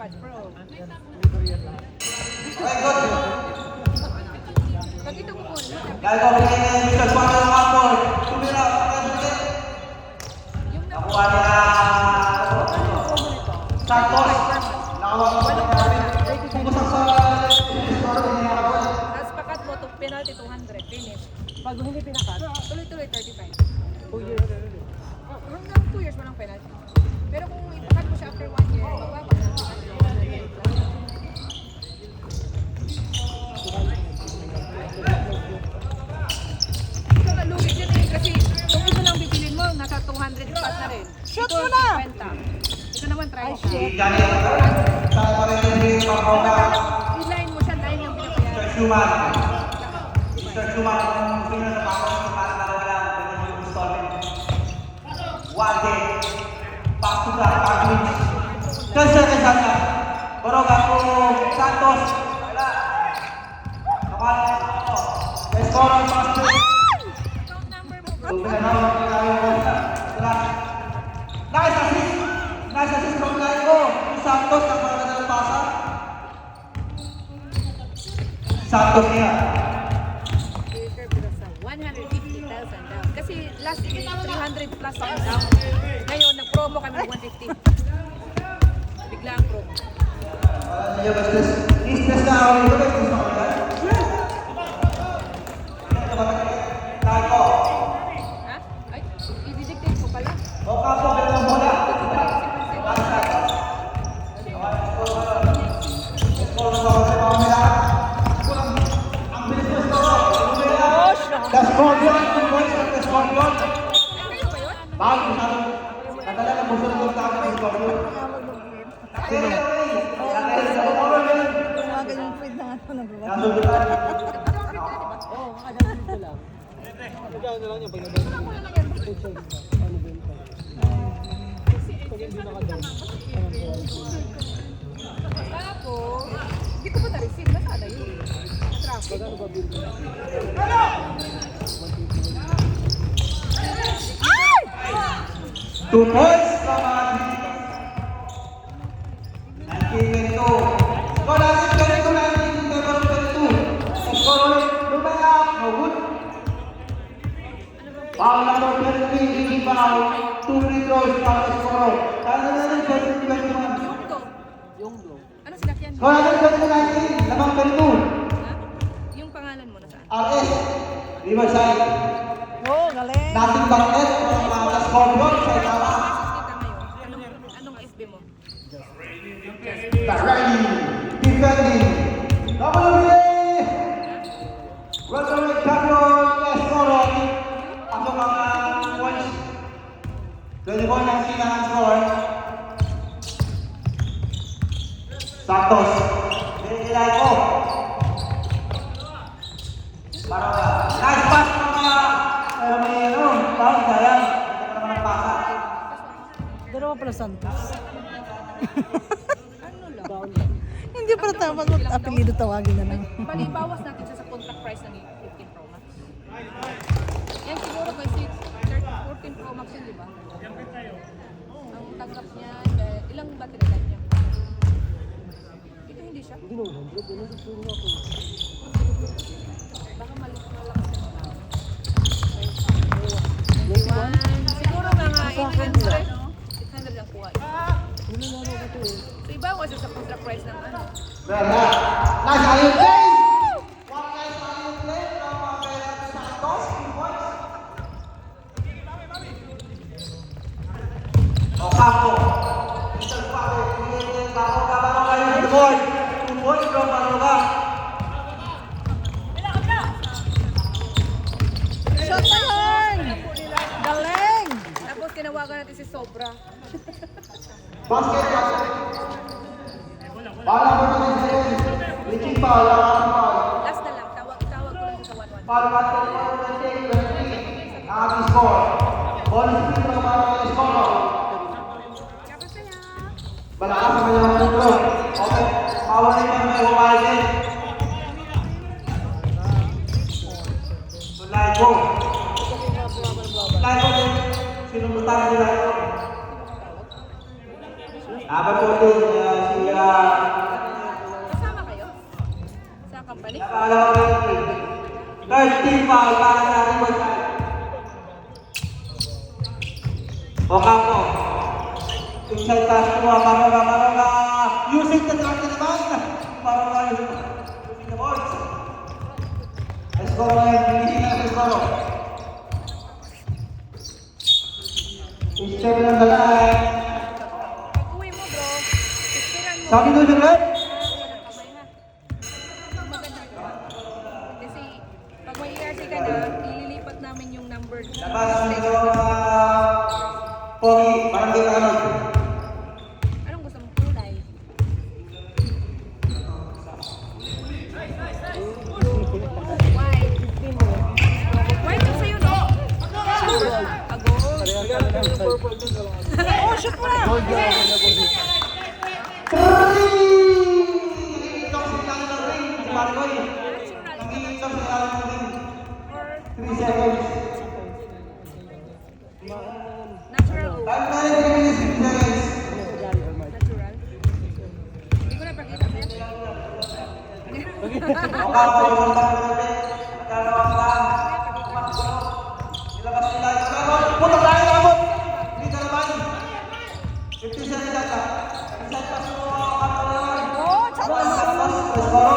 Patch Pro. Okay, good. Pag ito ko po, Dahil ko pinigyan niya yung Mr. Suarez ng Apple. Tumira, nakuha niya Santos. Nakawag ko niya namin. Pumusok sa tapos pakat mo, penalty 200, finish. Pag hindi pinakat, Tuloy-tuloy, 35. 2 years. Hanggang 2 years walang penalty. Pero kung ipakat mo siya after 1 year, mababa na. Ito nalugi dyan eh, kasi kung ito lang bibilin mo, nasa 200 pat na rin. Shoot Ito, mo na! 50. Ito naman, try mo. si Daniel. Sa parin din yung pagbawa. I-line mo siya dahil yung pinapayaran. Mr. Schumann. Mr. Schumann, kung gusto nyo na sa pangos, para dalawa lang. Ganyan yung installment. One day. Back to back. Back to wins. Kasi sana. Boroga po Santos. Wala. Nakala ko. Let's go on master. Account number mo. Nice assist. Nice assist from Laico. Santos ang mga nalapasa. Santos niya. Reserve ko sa 150,000 down. Kasi last week, 300 plus ang down. Ngayon, nag-promo kami ng 150. Bigla ang promo. Iya, Bastos. Istres na ako nito. Bastos na ako yan. Laico. Ha? Ay, i-dictate ko pala. O kapo, pero ang bola. The Scorpion, 2 points from the Scorpion. Ay, kayo ba yun? Bago masyadong nadala ng buso ng takot ng Scorpion. Sino? Tumagal yung feed na ano, nagawa. Nasundutan. Oo, kakagaling ko lang. Magkano na lang yung pag nabenta. Pag hindi nakadown. Tapos, hindi ko pa na-receive. Nasaan yun? Na-traffic. Magkano ba bill mo? 2 points from Madrid. 19-22. Score natin 22-19. Never 22. Score ulit. Lumaya. No good. Foul number 23. Easy foul. 2 free throws. Foul is score. Kaya natin 22-21. Yung go. Yung blow. Ano sinakyan mo? Score natin 22-19. Lamang 22. Ha? Yung pangalan mo nasaan? RS. Riverside. Oo, galing. Nothing but net from the Scorpion sa Itala. Kita ngayon. Anong FB mo? Ready, defending, WBA welterweight champion Escoron. Pasok ang points. 24-19 ang score. Santos. Binigilay ko. Para nice pass mga pero may foul sayang. Hindi naman nagpasa. Dalawa pala Santos. Ano lang? Down lang. Hindi pala tama mag-apelido tawagin na lang. Bali, bawas natin siya sa contract price ng 15 Pro Max. Yan siguro kasi 14 Pro Max yun, di ba? Ang tanggap niya, ilang battery life niya? Ito hindi siya? Hindi mo, 100. Ano sa puro ako? Baka maliit na lang siya. Siguro mga 800. 800 ang kuha. Ano na ako ito eh? So, ibawas siya sa contract price ng ano. Nice alley play. One nice alley play from Santos. 2 points. Ocampo. Mr. Paco. Bago kayo ng board. 2 points from Baroga. Shot na yan! Galing! Tapos tinawagan natin si Sobra. Basket. Bala mo na din sa'yo. Reaching foul. Last na lang, tawag ko lang siya sa 1-1. Foul battle for 20-23. Ang score. Ball speed from Baroga score. Kapag saya. Malakas ang kanyang puntro. Okay. Power rin ang may huwag din. Laico. Laico din. Sinumutan nila ito. Number 14, si Third team foul para sa Riverside. Ocampo. Inside pass to Maroga. Using the track naman. Maroga using the boards. Escoro ngayon, pinili na Escoro. Step ng dalay. Pag-uwi mo bro, picturean mo. Sabi doon yung red? Kamay ha. Maganda ka. Kasi pag may ERC ka na, ililipat namin yung number. Labas nito Pogi, parang di ka ano. Anong gusto mong kulay? White. White yung sa'yo, no? Agol. Oh, shoot mo na! Nangingitaw sa ilalim ng ring, si Marcoy. Nangingitaw sa ilalim ng ring. Or 3 seconds. natural o? Time na rin, 3 minutes, 15 seconds. Natural? Hindi ko na pakita sa'yo. Ocampo, yung bang pinipit. Magkalawas lang. Ilabas nila yung Ocampo. Putok tayo, Ocampo! Hindi ka naman. 50 seconds ata. Inside pass mo, Ocampo naman. Oh, tsaka! Escoro.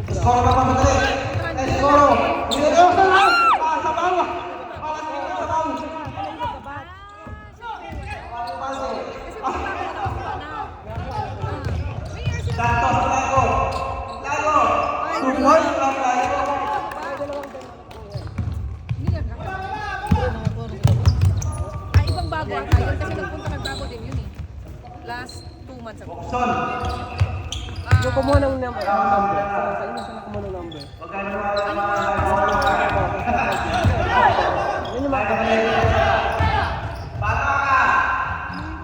Escoro pa pamadali. Escoro. Nilayo sa lang. Sa bawah. Palas mo sa bawah. Pase. Santos, Lago. Lago. 2 points from Lago. Ibang bago ata yun kasi nagbago din yun eh. Last 2 months ago. Son. Yung kumuha ng number. Sa inyo, saan kumuha ng number? Huwag ka naman. Yun yung mga Bata ka.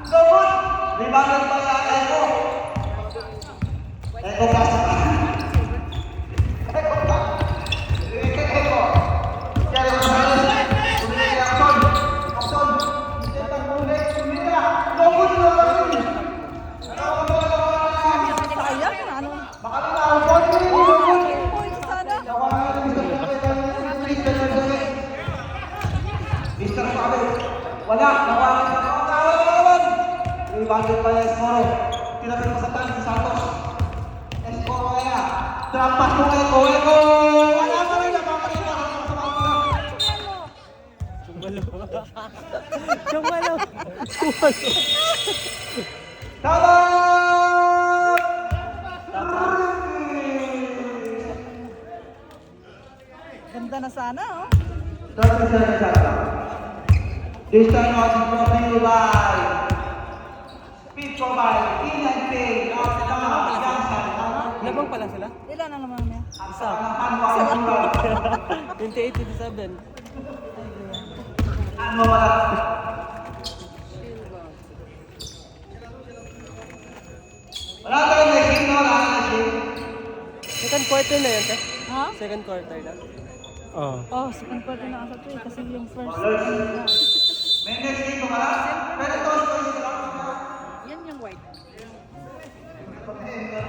Gabot. Rebounded pa sa Eko. Eko pass. Eko pa. Eko. Jerry Gonzalez. Tumili ang Son. Son. Jetang ulit. Tumili na. Gabot na lang. Sayang na ano? Baka na ang point. Gabot. Sana? Mr. Sabi, wala, nawalan na kawan. Rebounded pa yung Escoro. Tinapit pa sa tali si Santos. Escoro kaya. Trap pass mo kay Eko. Wala pa rin, napapalito ka sa mga pula. Chumalo. Tabat! Ganda na sana oh. 30 seconds ata. This time was brought to you by Speed Provide, Inland Pay, Labang pala sila? Ilan na naman niya? Isa. Ano 28, 27. mo pala? Wala tayong nag-game, no? Wala tayong nag-game. Second quarter na yun, sir? Ha? Second quarter na. Oo. Oh, second quarter na ata to eh. Kasi yung first. May next game ka pala? Pero ito, ito, Yan yung white.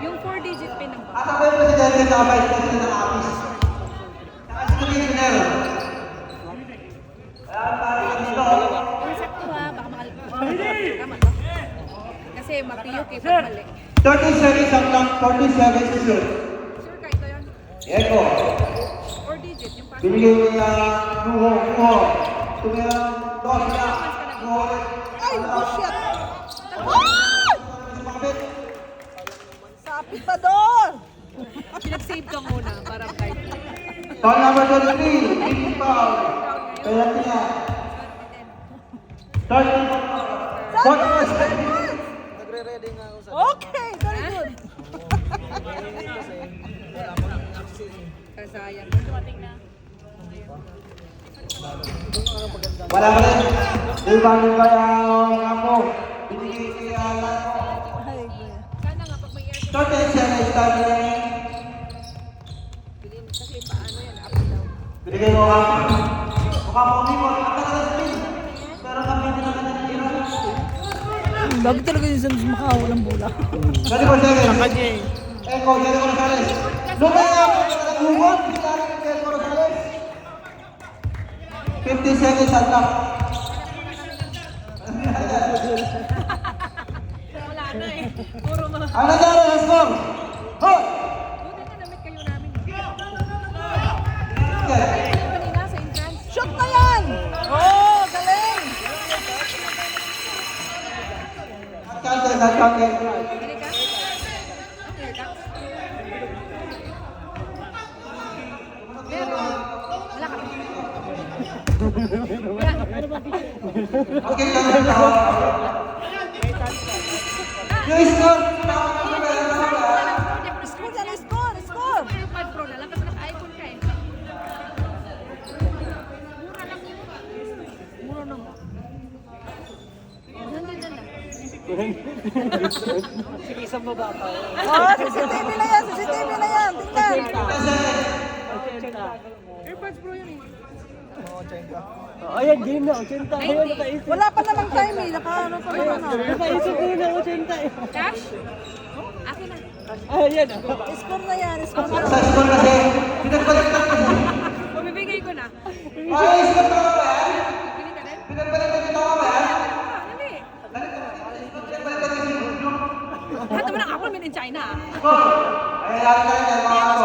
Yung 4-digit pin ng Asa ba yung presidente na vice president ng office? Saka si Commissioner. Kaya tayo dito. Kung sakto ha, baka tama to. Kasi mapiyok eh pag mali. 30 seconds ang lang, 40 seconds to shoot. Sure ka ito yun? Eko. 4-digit yung pass. Binigay mo niya Nuho. Tumirang dos niya. Nuho. Ay, bullshit! Sumakabit. Sapit pa doon! Pinag-save ka muna para kahit. Foul number 23. Team foul. Kaya niya. 30. 40 seconds. Nagre-ready nga ako sa... Okay, very good. Kasayang. Dumating na. Wala pa rin. Rebounded ba yung ako? Binigay kaya Lano. Sana nga pag may air 30 seconds starting. bilhin kasi paano yan, up and down. Binigay mo ako. Mukha mo umimot. Ang tagal na spin. Pero kami din naman ang tira. Bago talaga yung Santos Macau, walang bola. 24 seconds. Kanya eh. Echo, Jericho Rosales. Lumaya po sa hugot. Starting ng Jericho Rosales. 50 seconds at clock. Wala na eh. Puro mga... Ang nangyari ng score. Hold! Buti na namit kayo namin. Okay. Kanina sa entrance. Shoot na yan! Oh, galing! At counter, at counter. Hindi ka? Clear ka? Pero, wala ka. Wala. Okay, counter na. Yung score. Score yan, score, score! 5 Pro na lang kasi naka-iPhone ka eh. Mura lang yun. Mura lang. Nandiyan lang. Sige, isang baba pa. Oh, CCTV na yan, CCTV na yan. Tingnan. AirPods Pro yun eh. Oh, ayan, game na. 80. Ayun, nakaisip. Wala pa namang time eh. Naka-ano pa naman ah. Nakaisip ko na 80 eh. Cash? Akin na. Ayan. Score na yan, score na. Sa score kasi, pinagbaliktad ko siya. Pumibigay ko na. Ay, score na ba yan? Pili ka din? Pinagbaliktad ko ba yan? Hindi. Pinagbaliktad ko siya. Lahat naman ang Apple made in China ah. Score. Ay, lalo ka rin yan, mga ako.